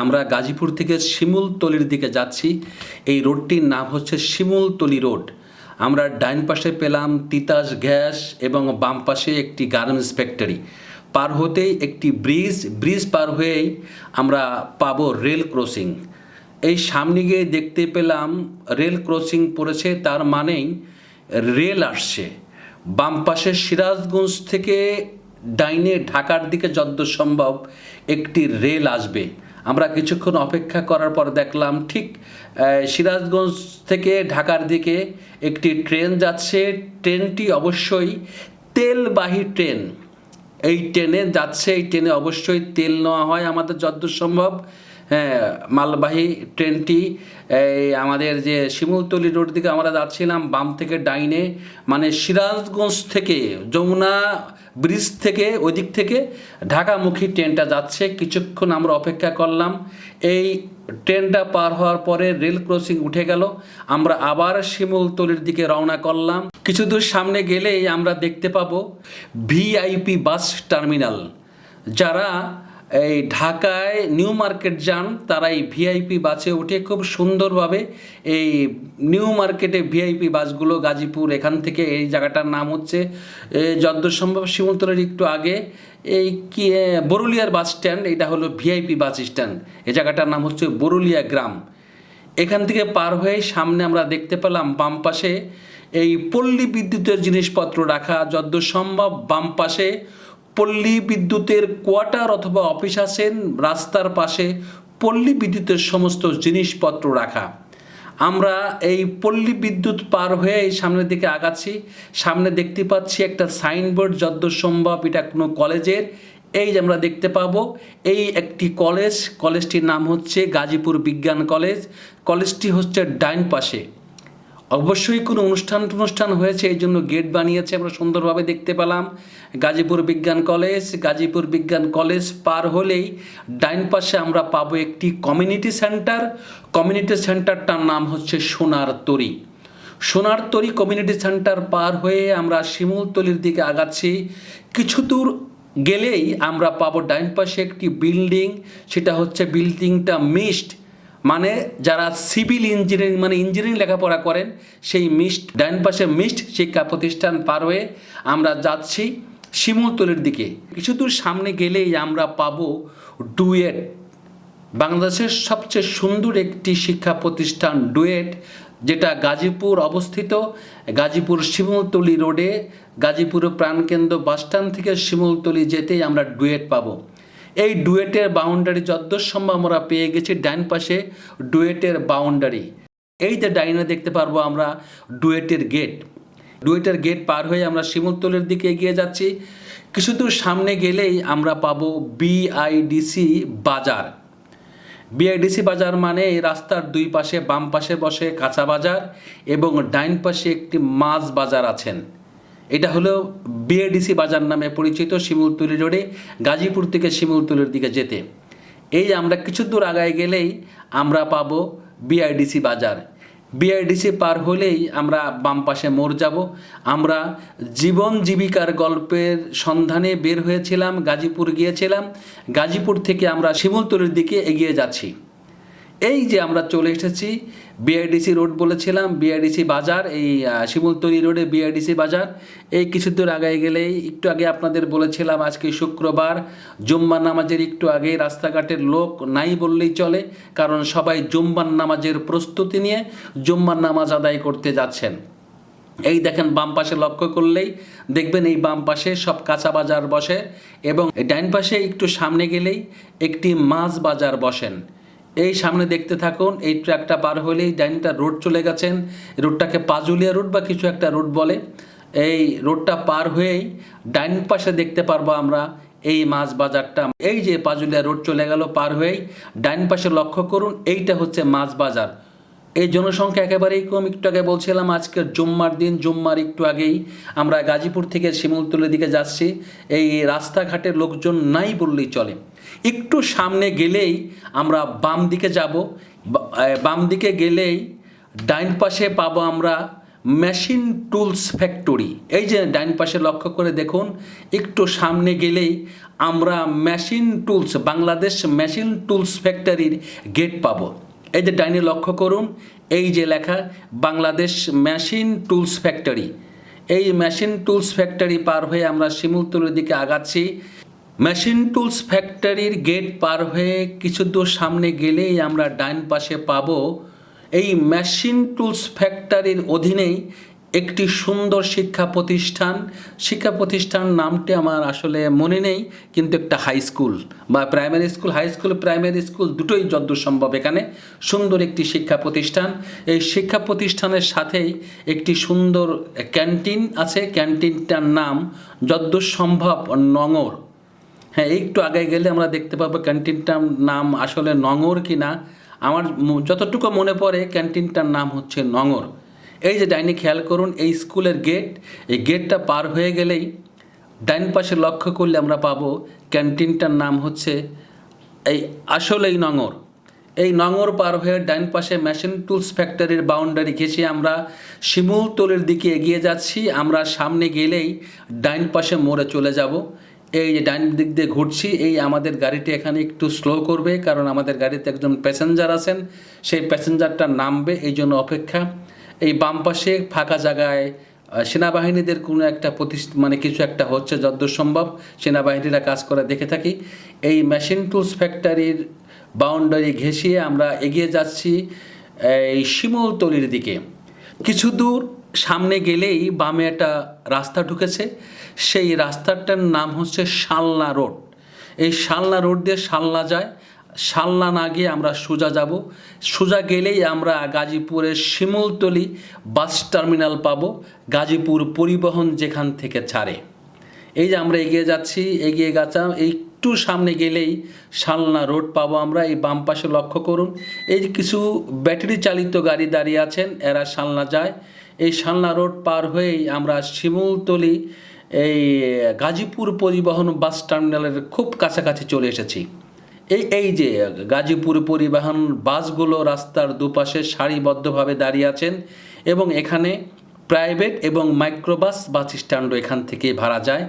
আমরা গাজীপুর থেকে শিমুলতলির দিকে যাচ্ছি। এই রোডটির নাম হচ্ছে শিমুলতলি রোড। আমরা ডাইন পাশে পেলাম তিতাস গ্যাস এবং বাম পাশে একটি গার্মেন্টস ফ্যাক্টরি। পার হতেই একটি ব্রিজ পার হয়েই আমরা পাবো রেল ক্রসিং। এই সামনে গিয়ে দেখতে পেলাম রেল ক্রসিং পড়েছে, তার মানেই রেল আসছে। বাম পাশে সিরাজগঞ্জ থেকে ডাইনে ঢাকার দিকে যতদূর সম্ভব একটি রেল আসবে। আমরা কিছুক্ষণ অপেক্ষা করার পর দেখলাম ঠিক সিরাজগঞ্জ থেকে ঢাকার দিকে একটি ট্রেন যাচ্ছে। ট্রেনটি অবশ্যই তেলবাহী ট্রেন। এই ট্রেনে যাচ্ছে, এই ট্রেনে অবশ্যই তেল নেওয়া হয় আমাদের যতদূর সম্ভব। হ্যাঁ, মালবাহী ট্রেনটি আমাদের যে শিমুলতলি রোড দিকে আমরা যাচ্ছিলাম, বাম থেকে ডাইনে মানে সিরাজগঞ্জ থেকে যমুনা ব্রিজ থেকে ওই দিক থেকে ঢাকামুখী ট্রেনটা যাচ্ছে। কিছুক্ষণ আমরা অপেক্ষা করলাম। এই ট্রেনটা পার হওয়ার পরে রেল ক্রসিং উঠে গেল। আমরা আবার শিমুলতলির দিকে রওনা করলাম। কিছু দূর সামনে গেলেই আমরা দেখতে পাবো ভিআইপি বাস টার্মিনাল। যারা এই ঢাকায় নিউ মার্কেট যান তারা এই ভিআইপি বাসে উঠে খুব সুন্দরভাবে এই নিউ মার্কেটে ভিআইপি বাসগুলো গাজীপুর এখান থেকে, এই জায়গাটার নাম হচ্ছে যতদূর সম্ভব শিমুলতলির একটু আগে এই কি বরুলিয়ার বাস স্ট্যান্ড, এটা হলো ভিআইপি বাস স্ট্যান্ড। এই জায়গাটার নাম হচ্ছে বরুলিয়া গ্রাম। এখান থেকে পার হয়ে সামনে আমরা দেখতে পেলাম বাম পাশে এই পল্লী বিদ্যুতের জিনিসপত্র রাখা। যতদূর সম্ভব বাম পাশে পল্লী বিদ্যুতের কোয়ার্টার অথবা অফিস আছেন, রাস্তার পাশে পল্লী বিদ্যুতের সমস্ত জিনিসপত্র রাখা। আমরা এই পল্লী বিদ্যুৎ পার হয়ে এই সামনের দিকে আগাচ্ছি। সামনে দেখতে পাচ্ছি একটা সাইনবোর্ড, যতদূর সম্ভব এটা কোনো কলেজের। এই যে আমরা দেখতে পাবো এই একটি কলেজটির নাম হচ্ছে গাজীপুর বিজ্ঞান কলেজ। কলেজটি হচ্ছে ডাইন পাশে। অবশ্যই কোনো অনুষ্ঠান হয়েছে, এই জন্য গেট বানিয়েছে, আমরা সুন্দরভাবে দেখতে পেলাম গাজীপুর বিজ্ঞান কলেজ। গাজীপুর বিজ্ঞান কলেজ পার হলেই ডাইন পাশে আমরা পাবো একটি কমিউনিটি সেন্টার। কমিউনিটি সেন্টারটার নাম হচ্ছে সোনার তরী কমিউনিটি সেন্টার পার হয়ে আমরা শিমুলতলির দিকে আগাচ্ছি। কিছু দূর গেলেই আমরা পাবো ডাইন পাশে একটি বিল্ডিং। সেটা হচ্ছে বিল্ডিংটা মিস্ট, মানে যারা সিভিল ইঞ্জিনিয়ারিং মানে ইঞ্জিনিয়ারিং লেখাপড়া করেন সেই মিস্ট, ডাইন পাশে মিস্ট শিক্ষা প্রতিষ্ঠান পার হয়ে আমরা যাচ্ছি শিমুলতলির দিকে। কিছু দূর সামনে গেলেই আমরা পাবো ডুয়েট, বাংলাদেশের সবচেয়ে সুন্দর একটি শিক্ষা প্রতিষ্ঠান ডুয়েট, যেটা গাজীপুর অবস্থিত। গাজীপুর শিমুলতলি রোডে গাজীপুরের প্রাণকেন্দ্র বাসস্ট্যান্ড থেকে শিমুলতলি যেতেই আমরা ডুয়েট পাবো। এই ডুয়েটের বাউন্ডারি যতদূর সম্ভব আমরা পেয়ে গেছি ডাইন পাশে ডুয়েটের বাউন্ডারি। এই যে ডাইনে দেখতে পারবো আমরা ডুয়েটের গেট পার হয়ে আমরা শিমুলতলির দিকে এগিয়ে যাচ্ছি। কিছু দূর সামনে গেলেই আমরা পাবো বিআইডিসি বাজার। বিআইডিসি বাজার মানে এই রাস্তার দুই পাশে বাম পাশে বসে কাঁচা বাজার এবং ডাইন পাশে একটি মাছ বাজার আছেন। এটা হলো বিআইডিসি বাজার নামে পরিচিত শিমুলতলি রোডে গাজীপুর থেকে শিমুলতলির দিকে যেতে। এই আমরা কিছু দূর আগায় গেলেই আমরা পাবো বিআইডিসি বাজার। বিআইডিসি পার হলেই আমরা বাম পাশে মোড় যাব। আমরা জীবন জীবিকার গল্পের সন্ধানে বের হয়েছিলাম, গাজীপুর গিয়েছিলাম। গাজীপুর থেকে আমরা শিমুলতলির দিকে এগিয়ে যাচ্ছি। এই যে আমরা চলে এসেছি বিআইডিসি রোড বলেছিলাম, বিআইডিসি বাজার, এই শিমুলতলি রোডে বিআইডিসি বাজার। এই কিছু দূর আগে গেলেই একটু আগে আপনাদের বলেছিলাম আজকে শুক্রবার, জুম্মার নামাজের একটু আগে রাস্তাঘাটের লোক নাই বললেই চলে, কারণ সবাই জুম্মার নামাজের প্রস্তুতি নিয়ে জুম্মার নামাজ আদায় করতে যাচ্ছেন। এই দেখেন বাম পাশে লক্ষ্য করলেই দেখবেন এই বাম পাশে সব কাঁচা বাজার বসে এবং ডাইন পাশে একটু সামনে গেলেই একটি মাছ বাজার বসেন। এই সামনে দেখতে থাকুন, এই ট্র্যাকটা পার হলেই ডাইনটা রোড চলে গেছেন। রোডটাকে পাজুলিয়া রোড বা কিছু একটা রোড বলে। এই রোডটা পার হয়েই ডাইন পাশে দেখতে পারবো আমরা এই মাছ বাজারটা। এই যে পাজুলিয়া রোড চলে গেল পার হয়েই ডাইন পাশে লক্ষ্য করুন, এইটা হচ্ছে মাছ বাজার। এই জনসংখ্যা একেবারেই কম। একটু আগে বলছিলাম আজকের জুম্মার দিন, জুম্মার একটু আগেই আমরা গাজীপুর থেকে শিমুলতলির দিকে যাচ্ছি। এই রাস্তাঘাটের লোকজন নাই বললেই চলে। একটু সামনে গেলেই আমরা বাম দিকে যাব। বাম দিকে গেলেই ডাইন পাশে পাবো আমরা মেশিন টুলস ফ্যাক্টরি। এই যে ডাইন পাশে লক্ষ্য করে দেখুন, একটু সামনে গেলেই আমরা machine tools, Bangladesh machine tools ফ্যাক্টরির গেট পাবো। এই যে ডাইনে লক্ষ্য করুন, এই যে লেখা বাংলাদেশ মেশিন টুলস ফ্যাক্টরি। এই মেশিন টুলস ফ্যাক্টরি পার হয়ে আমরা শিমুলতলির দিকে আগাচ্ছি। মেশিন টুলস ফ্যাক্টরির গেট পার হয়ে কিছু দূর সামনে গেলেই আমরা ডাইন পাশে পাবো এই মেশিন টুলস ফ্যাক্টরির অধীনেই একটি সুন্দর শিক্ষা প্রতিষ্ঠান নামটি আমার আসলে মনে নেই, কিন্তু একটা হাই স্কুল বা primary school, high school primary school দুটোই যদ্দূর সম্ভব এখানে সুন্দর একটি শিক্ষা প্রতিষ্ঠান। এই শিক্ষা প্রতিষ্ঠানের সাথেই একটি সুন্দর ক্যান্টিন আছে, ক্যান্টিনটার নাম যদ্দূর সম্ভব নঙর। হ্যাঁ, একটু আগে গেলে আমরা দেখতে পাবো ক্যান্টিনটার নাম আসলে নঙর কি না, আমার যতটুকু মনে পড়ে ক্যান্টিনটার নাম হচ্ছে নঙর। এই যে ডাইনে খেয়াল করুন, এই স্কুলের গেট, এই গেটটা পার হয়ে গেলেই ডাইন পাশে লক্ষ্য করলে আমরা পাবো ক্যান্টিনটার নাম হচ্ছে আসলেই নঙর। এই নঙর পার হয়ে ডাইন পাশে মেশিন টুলস ফ্যাক্টরির বাউন্ডারি ঘেঁষে আমরা শিমুলতলির দিকে এগিয়ে যাচ্ছি। আমরা সামনে গেলেই ডাইন পাশে মোড়ে চলে যাব। এই যে ডাইন দিক দিয়ে ঘুরছি, এই আমাদের গাড়িটি এখানে একটু স্লো করবে, কারণ আমাদের গাড়িতে একজন প্যাসেঞ্জার আছেন, সেই প্যাসেঞ্জারটা নামবে, এই জন্য অপেক্ষা। এই বাম পাশে ফাঁকা জায়গায় সেনাবাহিনীদের কোনো একটা কিছু একটা হচ্ছে, যদ্দূর সম্ভব সেনাবাহিনীরা কাজ করে দেখে থাকি। এই মেশিন টুলস ফ্যাক্টরির বাউন্ডারি ঘেঁষিয়ে আমরা এগিয়ে যাচ্ছি এই শিমুলতলির দিকে। কিছু দূর সামনে গেলেই বামে একটা রাস্তা ঢুকেছে, সেই রাস্তাটার নাম হচ্ছে শালনা রোড। এই শালনা রোড দিয়ে শালনা যায়, শালনা না গিয়ে আমরা সোজা যাব। সোজা গেলেই আমরা গাজীপুরের শিমুলতলি বাস টার্মিনাল পাবো, গাজীপুর পরিবহন যেখান থেকে ছাড়ে। এই যে আমরা এগিয়ে যাচ্ছি, এগিয়ে গেছাম, একটু সামনে গেলেই শালনা রোড পাবো আমরা। এই বাম পাশে লক্ষ্য করুন, এই যে কিছু ব্যাটারি চালিত গাড়ি দাঁড়িয়ে আছেন, এরা শালনা যায়। এই শালনা রোড পার হয়েই আমরা শিমুলতলি এই গাজীপুর পরিবহন বাস টার্মিনালের খুব কাছাকাছি চলে এসেছি। এই যে গাজীপুর পরিবহন বাসগুলো রাস্তার দুপাশে সারিবদ্ধভাবে দাঁড়িয়ে আছেন, এবং এখানে প্রাইভেট এবং মাইক্রোবাস বাস স্ট্যান্ডও এখান থেকে ভাড়া যায়।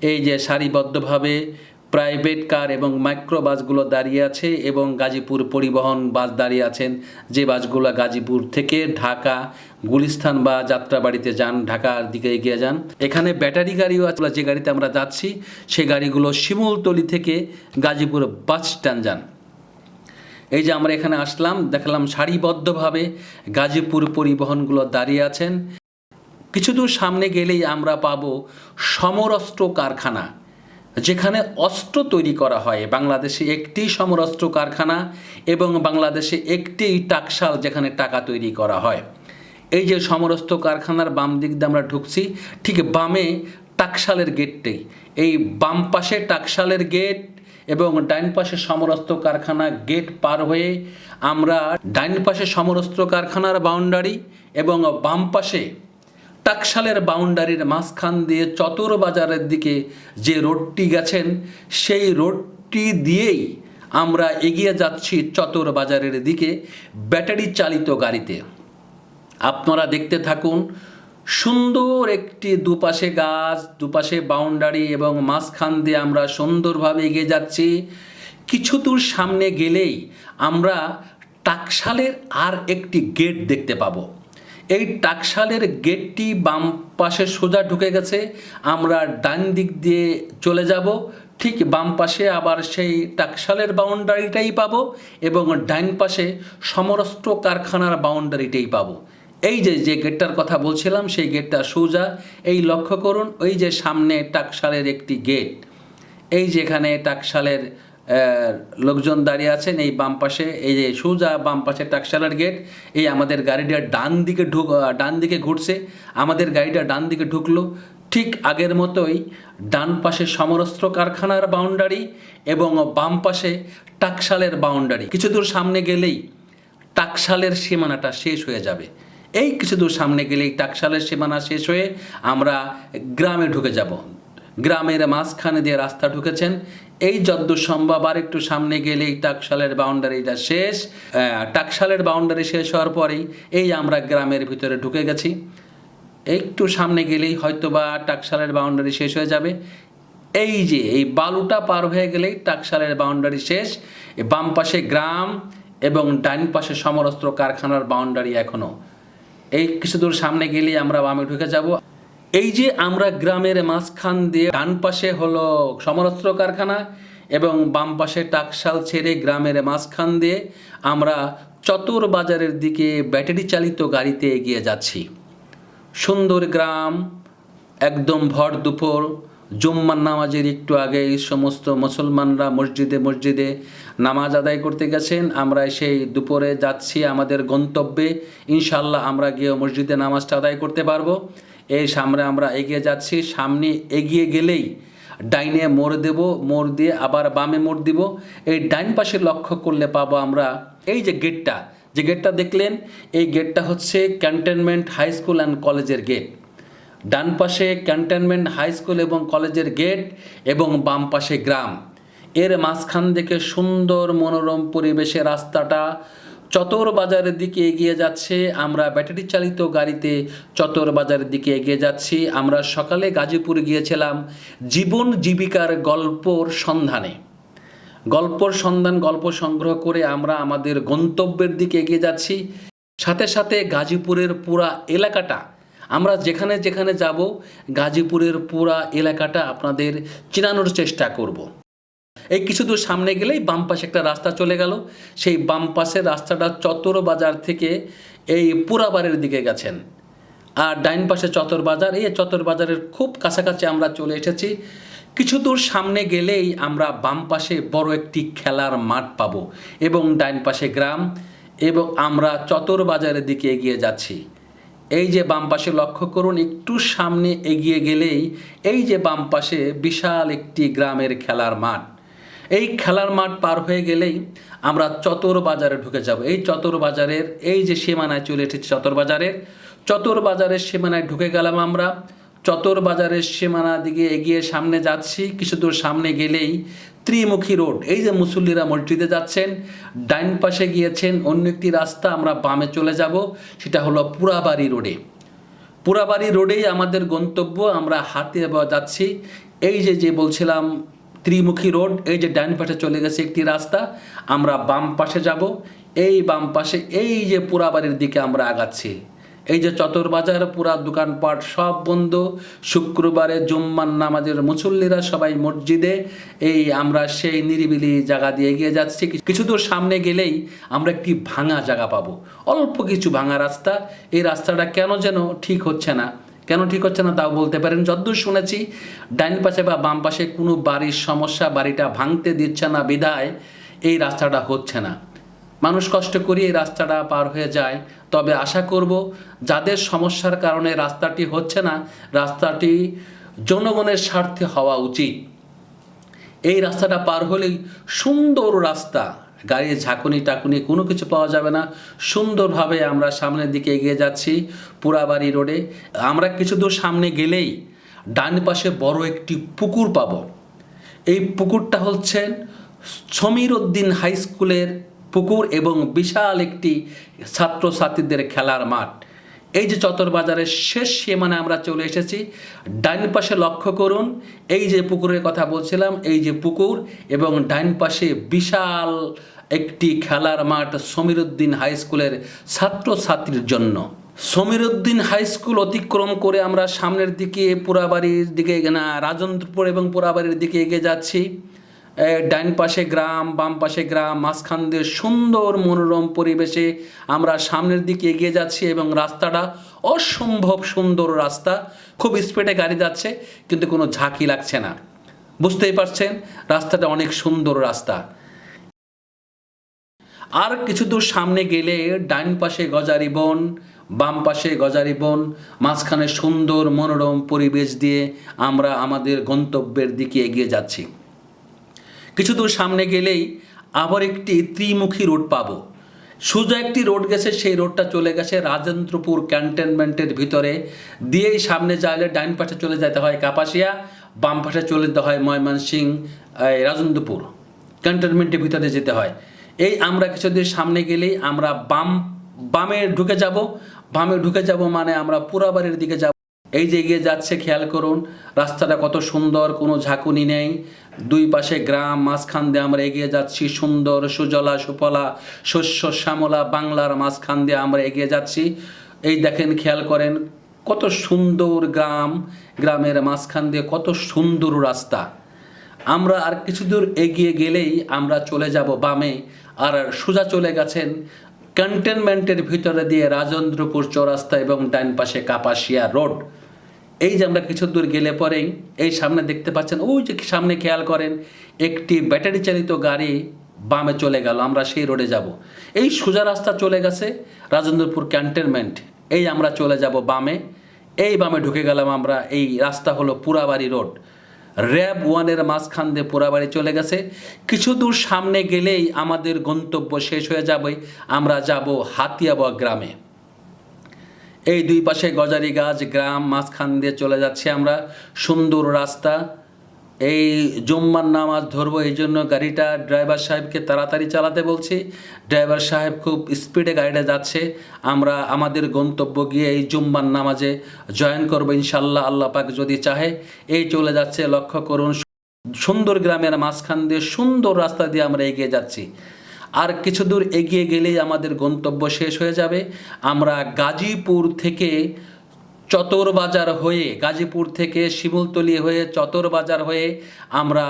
এই যে সারিবদ্ধভাবে প্রাইভেট কার এবং মাইক্রোবাসগুলো দাঁড়িয়ে আছে, এবং গাজীপুর পরিবহন বাস দাঁড়িয়ে আছেন, যে বাসগুলো গাজীপুর থেকে ঢাকা, গুলিস্তান বা যাত্রাবাড়িতে যান, ঢাকার দিকে এগিয়ে যান। এখানে ব্যাটারি গাড়িও আছে, যে গাড়িতে আমরা যাচ্ছি সেই গাড়িগুলো শিমুলতলি থেকে গাজীপুর বাস স্ট্যান্ড যান। এই যে আমরা এখানে আসলাম, দেখলাম সারিবদ্ধভাবে গাজীপুর পরিবহনগুলো দাঁড়িয়ে আছেন। কিছু দূর সামনে গেলেই আমরা পাবো সমরস্ত্র কারখানা, যেখানে অস্ত্র তৈরি করা হয়। বাংলাদেশে একটি সমরস্ত্র কারখানা এবং বাংলাদেশে একটি টাকশাল, যেখানে টাকা তৈরি করা হয়। এই যে সমরস্ত্র কারখানার বাম দিক দিয়ে আমরা ঢুকছি, ঠিক বামে টাকশালের গেটটাই। এই বাম পাশে টাকশালের গেট এবং ডাইন পাশে সমরস্ত্র কারখানা গেট পার হয়ে আমরা ডাইন পাশে সমরস্ত্র কারখানার বাউন্ডারি এবং বাম পাশে টাকশালের বাউন্ডারির মাঝখান দিয়ে চতুর বাজারের দিকে যে রোডটি গেছেন, সেই রোডটি দিয়েই আমরা এগিয়ে যাচ্ছি চতুর বাজারের দিকে ব্যাটারি চালিত গাড়িতে। আপনারা দেখতে থাকুন, সুন্দর একটি দুপাশে গাছ, দুপাশে বাউন্ডারি এবং মাঝখান দিয়ে আমরা সুন্দরভাবে এগিয়ে যাচ্ছি। কিছু দূর সামনে গেলেই আমরা টাকশালের আর একটি গেট দেখতে পাবো। এই টাকশালের গেটটি বাম পাশে সোজা ঢুকে গেছে, আমরা ডান দিক দিয়ে চলে যাব, ঠিক বাম পাশে আবার সেই টাকশালের বাউন্ডারিটাই পাবো এবং ডাইন পাশে সমরস্ত্র কারখানার বাউন্ডারিটাই পাবো। এই যে গেটটার কথা বলছিলাম, সেই গেটটা সোজা, এই লক্ষ্য করুন, ওই যে সামনে টাকশালের একটি গেট, এই যেখানে টাকশালের লোকজন দাঁড়িয়ে আছেন, এই বাম পাশে, এই যে সোজা বাম পাশে টাকশালের গেট। এই আমাদের গাড়িটা ডান দিকে ঘুরছে, আমাদের গাড়িটা ডান দিকে ঢুকলো, ঠিক আগের মতোই ডান পাশে সমরস্ত্র কারখানার বাউন্ডারি এবং বাম পাশে টাকশালের বাউন্ডারি। কিছু দূর সামনে গেলেই টাকশালের সীমানাটা শেষ হয়ে যাবে। এই কিছু দূর সামনে গেলেই টাকশালের সীমানা শেষ হয়ে আমরা গ্রামে ঢুকে যাব। গ্রামের মাঝখানে দিয়ে রাস্তা ঢুকেছেন, এই যদ্দূর সম্ভব আর একটু সামনে গেলেই টাকশালের বাউন্ডারিটা শেষ। টাকশালের বাউন্ডারি শেষ হওয়ার পরেই এই আমরা গ্রামের ভিতরে ঢুকে গেছি। একটু সামনে গেলেই হয়তো বা টাকশালের বাউন্ডারি শেষ হয়ে যাবে। এই যে এই বালুটা পার হয়ে গেলেই টাকশালের বাউন্ডারি শেষ। বাম পাশে গ্রাম এবং ডাইন পাশে সমরস্ত্র কারখানার বাউন্ডারি এখনো। এই কিছু দূর সামনে গেলেই আমরা বামে ঢুকে যাব। এই যে আমরা গ্রামের মাঝখান দিয়ে ডান পাশে হলো সমরস্ত্র কারখানা এবং বাম পাশে টাকশাল ছেড়ে গ্রামের মাঝখান দিয়ে আমরা চতুর বাজারের দিকে ব্যাটারি চালিত গাড়িতে এগিয়ে যাচ্ছি। সুন্দর গ্রাম, একদম ভর দুপুর, জুম্মার নামাজের একটু আগে এই সমস্ত মুসলমানরা মসজিদে মসজিদে নামাজ আদায় করতে গেছেন। আমরা সেই দুপুরে যাচ্ছি আমাদের গন্তব্যে। ইনশাল্লাহ আমরা গিয়ে মসজিদে নামাজটা আদায় করতে পারবো। এই সামনে আমরা এগিয়ে যাচ্ছি। সামনে এগিয়ে গেলেই ডাইনে মোড় দেব, মোড় দিয়ে আবার বামে মোড় দিব। এই ডাইন পাশে লক্ষ্য করলে পাবো আমরা এই যে গেটটা দেখলেন, এই গেটটা হচ্ছে ক্যান্টনমেন্ট হাই স্কুল অ্যান্ড কলেজের গেট। ডান পাশে ক্যান্টনমেন্ট হাই স্কুল এবং কলেজের গেট এবং বাম পাশে গ্রাম। এর মাঝখান থেকে সুন্দর মনোরম পরিবেশে রাস্তাটা চতর বাজারের দিকে এগিয়ে যাচ্ছে। আমরা ব্যাটারি চালিত গাড়িতে চতর বাজারের দিকে এগিয়ে যাচ্ছি। আমরা সকালে গাজীপুর গিয়েছিলাম জীবন জীবিকার গল্পর সন্ধানে। গল্প সংগ্রহ করে আমরা আমাদের গন্তব্যের দিকে এগিয়ে যাচ্ছি। সাথে সাথে গাজীপুরের পুরা এলাকাটা আমরা যেখানে যেখানে যাব, গাজীপুরের পুরা এলাকাটা আপনাদের চেনানোর চেষ্টা করব। এই কিছু দূর সামনে গেলেই বাম পাশে একটা রাস্তা চলে গেল। সেই বাম পাশের রাস্তাটা চতর বাজার থেকে এই পুরাবাড়ির দিকে গেছেন, আর ডাইন পাশে চতর বাজার। এই চতর বাজারের খুব কাছাকাছি আমরা চলে এসেছি। কিছু দূর সামনে গেলেই আমরা বাম পাশে বড় একটি খেলার মাঠ পাবো এবং ডাইন পাশে গ্রাম, এবং আমরা চতর বাজারের দিকে এগিয়ে যাচ্ছি। এই যে বাম পাশে লক্ষ্য করুন, একটু সামনে এগিয়ে গেলেই এই যে বাম পাশে বিশাল একটি গ্রামের খেলার মাঠ। এই খেলার মাঠ পার হয়ে গেলেই আমরা চতর বাজারে ঢুকে যাব। এই চতর বাজারের এই যে সীমানায় চলে এসেছি, চতর বাজারের সীমানায় ঢুকে গেলাম আমরা। চতর বাজারের সীমানা দিকে এগিয়ে সামনে যাচ্ছি। কিছু দূর সামনে গেলেই ত্রিমুখী রোড। এই যে মুসল্লিরা মসজিদে যাচ্ছেন, ডাইন পাশে গিয়েছেন অন্য একটি রাস্তা, আমরা বামে চলে যাব, সেটা হলো পুরাবাড়ি রোডেই আমাদের গন্তব্য। আমরা হাতে যাচ্ছি। এই যে বলছিলাম ত্রিমুখী রোড, এই যে ডাইন পাশে চলে গেছে একটি রাস্তা, আমরা বাম পাশে যাব। এই বাম পাশে এই যে পুরাবাড়ির দিকে আমরা আগাচ্ছি। এই যে চতর বাজার, পুরা দোকানপাট সব বন্ধ। শুক্রবারে জুম্মার নামাজের মুসল্লিরা সবাই মসজিদে। এই আমরা সেই নিরিবিলি জায়গা দিয়ে এগিয়ে যাচ্ছি। কিছু দূর সামনে গেলেই আমরা একটি ভাঙা জায়গা পাবো, অল্প কিছু ভাঙা রাস্তা। এই রাস্তাটা কেন ঠিক হচ্ছে না তাও বলতে পারেন। যতদূর শুনেছি ডাইন পাশে বা বাম পাশে কোনো বাড়ির সমস্যা, বাড়িটা ভাঙতে দিচ্ছে না বিধায় এই রাস্তাটা হচ্ছে না। মানুষ কষ্ট করে এই রাস্তাটা পার হয়ে যায়। তবে আশা করব যাদের সমস্যার কারণে রাস্তাটি হচ্ছে না, রাস্তাটি জনগণের স্বার্থে হওয়া উচিত। এই রাস্তাটা পার হলেই সুন্দর রাস্তা, গাড়ির ঝাঁকুনি টাকুনি কোনো কিছু পাওয়া যাবে না। সুন্দরভাবে আমরা সামনের দিকে এগিয়ে যাচ্ছি পুরাবাড়ি রোডে। আমরা কিছু দূর সামনে গেলেই ডান পাশে বড় একটি পুকুর পাব। এই পুকুরটা হচ্ছে সমীর উদ্দিন হাই স্কুলের পুকুর এবং বিশাল একটি ছাত্রছাত্রীদের খেলার মাঠ। এই যে চতর বাজারের শেষ সীমানায় আমরা চলে এসেছি। ডাইন পাশে লক্ষ্য করুন, এই যে পুকুরের কথা বলছিলাম, এই যে পুকুর এবং ডাইন পাশে বিশাল একটি খেলার মাঠ সমীর উদ্দিন হাই স্কুলের ছাত্রছাত্রীর জন্য। সমীর উদ্দিন হাই স্কুল অতিক্রম করে আমরা সামনের দিকে পুরাবাড়ির দিকে রাজেন্দ্রপুর এবং পুরাবাড়ির দিকে এগিয়ে যাচ্ছি। ডাইন পাশে গ্রাম, বাম পাশে গ্রাম, মাঝখান দিয়ে সুন্দর মনোরম পরিবেশে আমরা সামনের দিকে এগিয়ে যাচ্ছি এবং রাস্তাটা অসম্ভব সুন্দর রাস্তা। খুব স্পিডে গাড়ি যাচ্ছে কিন্তু কোনো ঝাঁকি লাগছে না। বুঝতেই পারছেন রাস্তাটা অনেক সুন্দর রাস্তা। আর কিছু দূর সামনে গেলে ডাইন পাশে গজারি বন, বাম পাশে গজারি বন, মাঝখানে সুন্দর মনোরম পরিবেশ দিয়ে আমরা আমাদের গন্তব্যের দিকে এগিয়ে যাচ্ছি। কিছু দূর সামনে গেলেই আবার একটি ত্রিমুখী রোড পাবো। সোজা একটি রোড গেছে, সেই রোডটা চলে গেছে রাজেন্দ্রপুর ক্যান্টনমেন্টের ভিতরে দিয়েই সামনে যাইলে ডাইন পাশে চলে যেতে হয় কাপাসিয়া, বাম পাশে চলে যেতে হয় ময়মনসিংহ, রাজেন্দ্রপুর ক্যান্টনমেন্টের ভিতরে যেতে হয়। এই আমরা কিছুদিন সামনে গেলেই আমরা বামে ঢুকে যাব মানে আমরা পুরাবাড়ির দিকে যাব। এই যে এগিয়ে যাচ্ছে, খেয়াল করুন রাস্তাটা কত সুন্দর, কোনো ঝাঁকুনি নেই, দুই পাশে গ্রাম, মাঝখান দিয়ে আমরা এগিয়ে যাচ্ছি, সুন্দর সুজলা সুফলা শস্য শ্যামলা বাংলার মাঝখান দিয়ে আমরা এগিয়ে যাচ্ছি। এই দেখেন, খেয়াল করেন কত সুন্দর গ্রাম, গ্রামের মাঝখান দিয়ে কত সুন্দর রাস্তা। আমরা আর কিছু দূর এগিয়ে গেলেই আমরা চলে যাব বামে, আর সোজা চলে গেছেন ক্যান্টনমেন্টের ভিতরে দিয়ে রাজেন্দ্রপুর চৌরাস্তা এবং ডান পাশে কাপাসিয়া রোড। এই যে আমরা কিছু দূর গেলে পরেই এই সামনে দেখতে পাচ্ছেন, ওই যে সামনে খেয়াল করেন একটি ব্যাটারি চালিত গাড়ি বামে চলে গেল, আমরা সেই রোডে যাব। এই সোজা রাস্তা চলে গেছে রাজেন্দ্রপুর ক্যান্টনমেন্ট, এই আমরা চলে যাব বামে। এই বামে ঢুকে গেলাম আমরা, এই রাস্তা হলো পুরাবাড়ি রোড, র্যাব 1-এর মাঝখান দিয়ে পুরাবাড়ি চলে গেছে। কিছু দূর সামনে গেলেই আমাদের গন্তব্য শেষ হয়ে যাবে, আমরা যাব হাতিয়াবা গ্রামে। এই দুই পাশে গজারি গাছ, গ্রাম, মাঝখান দিয়ে চলে যাচ্ছে আমরা, সুন্দর রাস্তা। এই জুম্মার নামাজ ধরবো, এই জন্য গাড়িটা ড্রাইভার সাহেবকে তাড়াতাড়ি চালাতে বলছি। ড্রাইভার সাহেব খুব স্পিডে গাড়িটা যাচ্ছে। আমরা আমাদের গন্তব্য গিয়ে এই জুম্মার নামাজে জয়েন করবো ইনশাল্লাহ, আল্লাহ পাক যদি চাহে। এই চলে যাচ্ছে, লক্ষ্য করুন সুন্দর গ্রামের মাঝখান দিয়ে সুন্দর রাস্তা দিয়ে আমরা এগিয়ে যাচ্ছি। আর কিছু দূর এগিয়ে গেলেই আমাদের গন্তব্য শেষ হয়ে যাবে। আমরা গাজীপুর থেকে চতরবাজার হয়ে, গাজীপুর থেকে শিমুলতলি হয়ে চতরবাজার হয়ে আমরা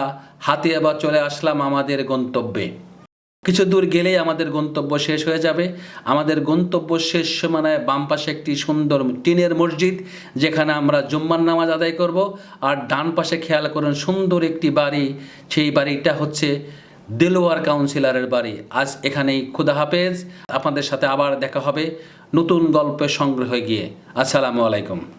হাতিয়াবা চলে আসলাম আমাদের গন্তব্যে। কিছু দূর গেলেই আমাদের গন্তব্য শেষ হয়ে যাবে। আমাদের গন্তব্য শেষ মানে বাম পাশে একটি সুন্দর টিনের মসজিদ, যেখানে আমরা জুম্মার নামাজ আদায় করব। আর ডান পাশে খেয়াল করুন সুন্দর একটি বাড়ি, সেই বাড়িটা হচ্ছে দেলোয়ার কাউন্সিলরের বাড়ি। আজ এখানেই, খুদা হাফেজ। আপনাদের সাথে আবার দেখা হবে নতুন গল্পের সংগ্রহে গিয়ে। আসসালামু আলাইকুম।